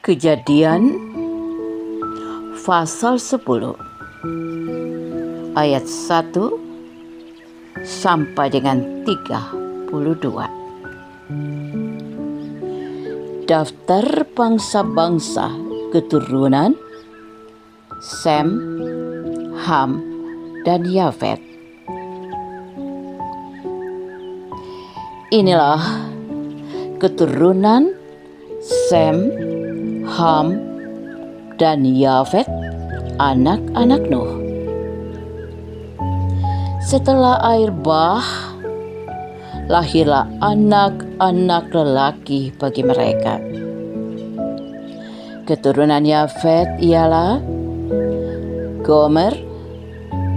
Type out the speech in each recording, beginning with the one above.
Kejadian pasal 10 ayat 1 sampai dengan 32. Daftar bangsa-bangsa keturunan Sem, Ham, dan Yafet. Inilah keturunan Sem, Ham, dan Yafet, anak-anak Nuh. Setelah air bah, lahirlah anak-anak lelaki bagi mereka. Keturunan Yafet ialah Gomer,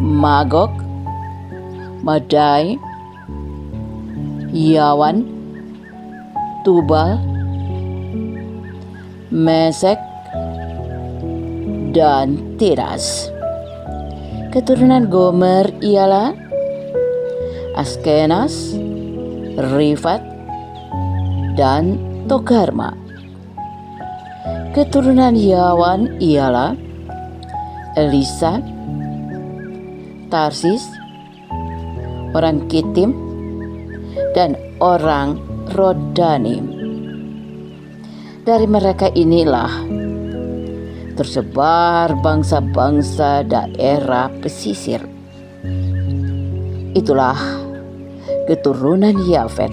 Magog, Madai, Yawan, Tubal, Mesek, dan Tiras. Keturunan Gomer ialah Askenas, Rifat, dan Togarma. Keturunan Yawan ialah Elisa, Tarsis, orang Kitim, dan orang Rodanim. Dari mereka inilah tersebar bangsa-bangsa daerah pesisir. Itulah keturunan Yafet,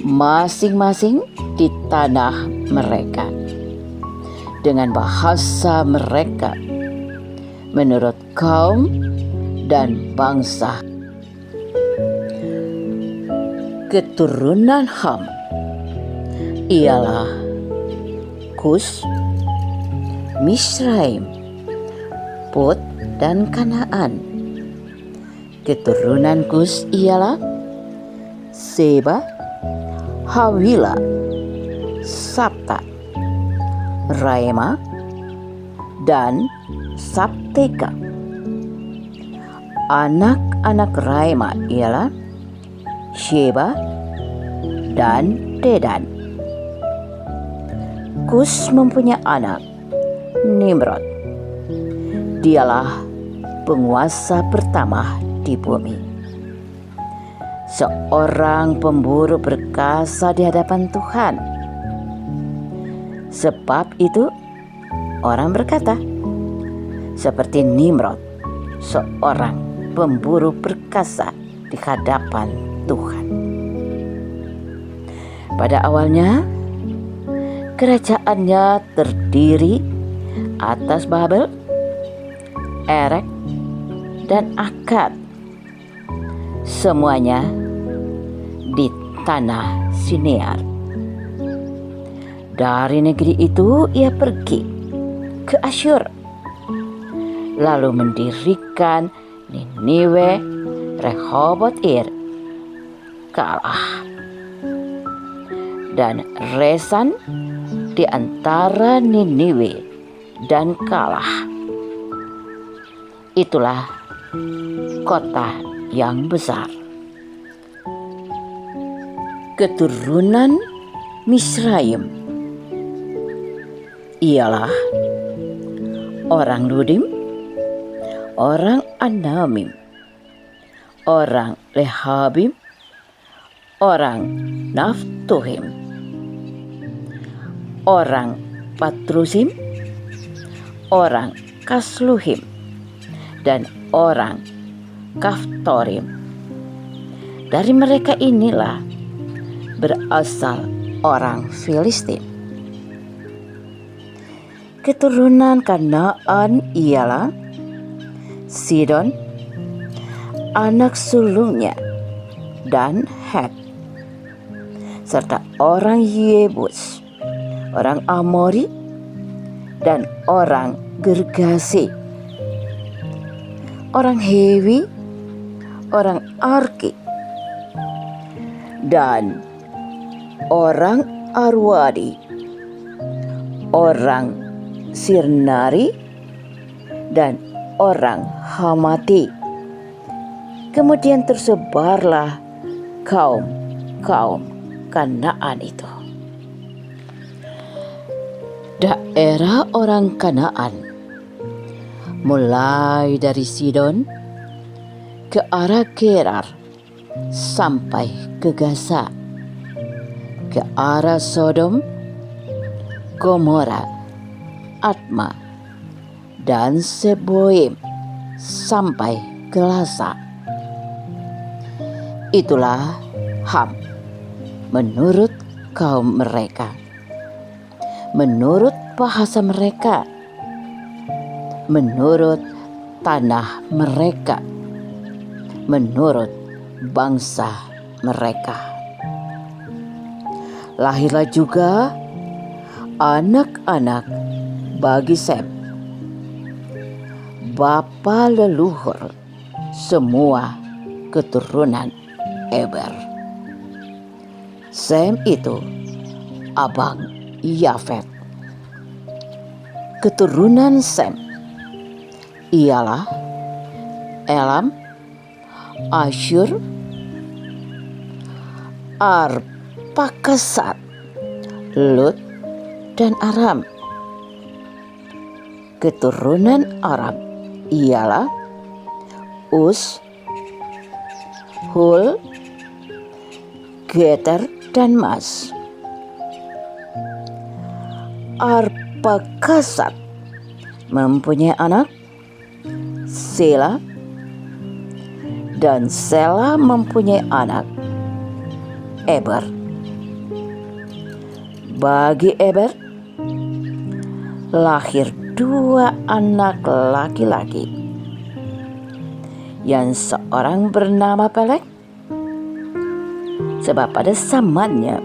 masing-masing di tanah mereka, dengan bahasa mereka, menurut kaum dan bangsa. Keturunan Ham ialah Kus, Misraim, Put, dan Kanaan. Keturunan Kus ialah Seba, Hawila, Sabta, Raema, dan Sabteka. Anak-anak Raema ialah Sheba dan Dedan. Kus mempunyai anak Nimrod. Dialah penguasa pertama di bumi, seorang pemburu perkasa di hadapan Tuhan. Sebab itu orang berkata, seperti Nimrod, seorang pemburu perkasa di hadapan Tuhan. Pada awalnya kerajaannya terdiri atas Babel, Erek, dan Akkad, semuanya di tanah Sinear. Dari negeri itu ia pergi ke Asyur, lalu mendirikan Niniwe, Rehoboth-ir, kalah, dan Resan di antara Niniwe dan kalah. Itulah kota yang besar. Keturunan Misraim ialah orang Ludim, orang Anamim, orang Lehabim, orang Naftuhim, orang Patrusim, orang Kasluhim, dan orang Kaftorim. Dari mereka inilah berasal orang Filistin. Keturunan Kanaan ialah Sidon, anak sulungnya, dan Het, serta orang Yebus, orang Amori, dan orang Gergasi, orang Hewi, orang Arki, dan orang Arwadi, orang Sirnari, dan orang Hamati. Kemudian tersebarlah kaum Kanaan itu. daerah orang Kanaan, mulai dari Sidon ke arah Gerar sampai ke Gaza, ke arah Sodom, Gomora, Adma, dan Seboim sampai ke Lasa. Itulah Ham menurut kaum mereka, menurut bahasa mereka, menurut tanah mereka, menurut bangsa mereka. Lahirlah juga anak-anak bagi Sem, bapa leluhur semua keturunan Eber. Sem itu abang Yafet. Keturunan Sem ialah Elam, Asyur, Arpakesad, Lut, dan Aram. Keturunan Aram ialah Us, Hul, Geter, dan Mas. Arpakesad mempunyai anak Sela, dan Sela mempunyai anak Eber. Bagi Eber lahir 2 anak laki-laki, yang seorang bernama Pelek, sebab pada zamannya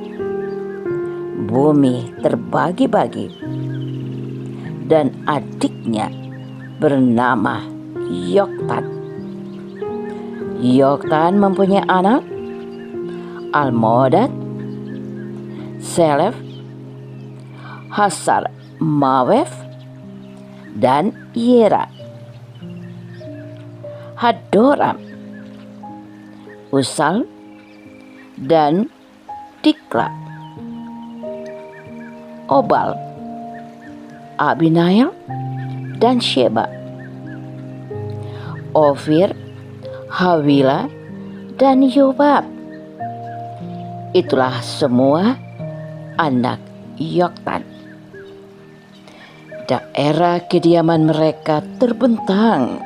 bumi terbagi-bagi, dan adiknya bernama Yoktan. Yoktan mempunyai anak Almodad, Selef, Hasar Mawef, dan Yera. Hadoram, Usal, dan Dikla. Obal, Abinael, dan Sheba. Ofir, Hawila, dan Yobab. Itulah semua anak Yoktan. Daerah kediaman mereka terbentang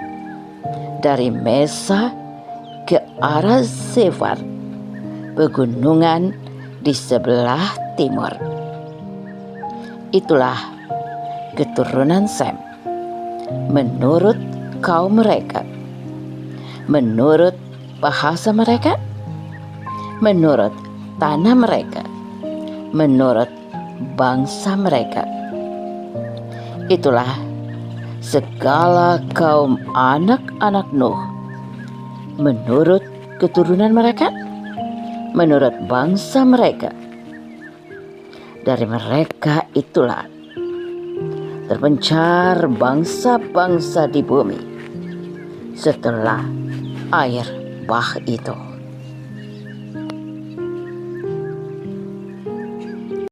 dari Mesa ke arah Sefar, pegunungan di sebelah timur. Itulah keturunan Sem menurut kaum mereka, menurut bahasa mereka, menurut tanah mereka, menurut bangsa mereka. Itulah segala kaum anak-anak Nuh menurut keturunan mereka, menurut bangsa mereka. Dari mereka itulah terpencar bangsa-bangsa di bumi setelah air bah itu.